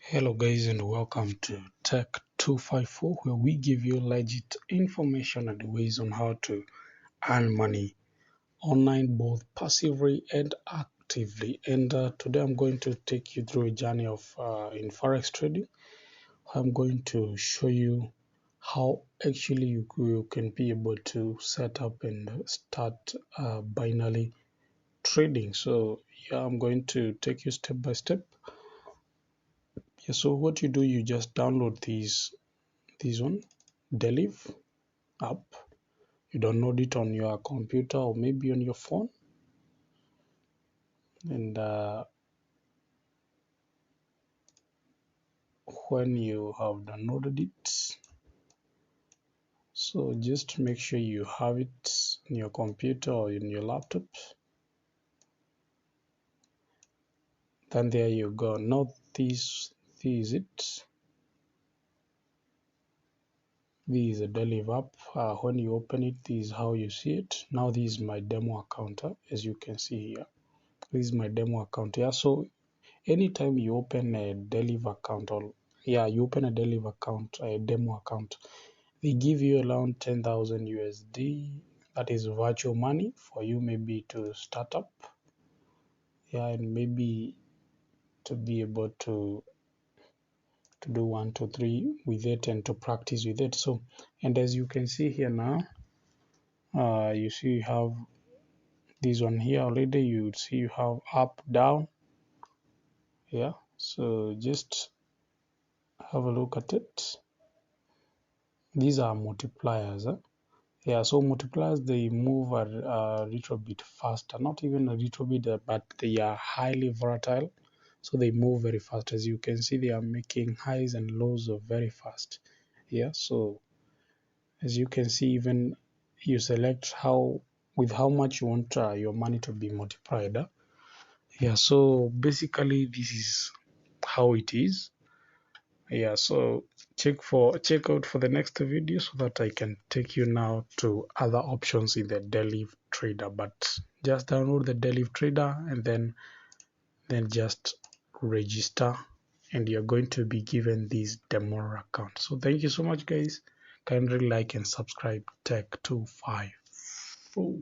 Hello guys, and welcome to Tech 254, where we give you legit information and ways on how to earn money online, both passively and actively. And today I'm going to take you through a journey of in Forex trading. I'm going to show you how actually you can be able to set up and start binary trading. So yeah, I'm going to take you step by step. Yeah, so what you do, you just download this one, deriv app. You download it on your computer or maybe on your phone, and when you have downloaded it, so just make sure you have it in your computer or in your laptop. Then there you go. Now this is it. This is a deriv app. When you open it, this is how you see it. Now this is my demo account, as you can see here. This is my demo account here. So anytime you open a deriv account, or you open a deriv account, a demo account, they give you around 10,000 USD. That is virtual money for you, maybe to start up, and maybe to be able to do 1, 2, 3 with it and to practice with it. So, and as you can see here now, you see you have this one here already. You see you have up, down. So just have a look at it. These are multipliers. So multipliers, they move a little bit faster, not even a little bit, but they are highly volatile. So they move very fast. As you can see, they are making highs and lows very fast. So as you can see, even you select with how much you want your money to be multiplied. So basically this is how it is. So check out for the next video so that I can take you now to other options in the deriv trader. But just download the deriv trader and then just register, and you're going to be given this demo account. So thank you so much guys. Kindly like and subscribe Tech 254.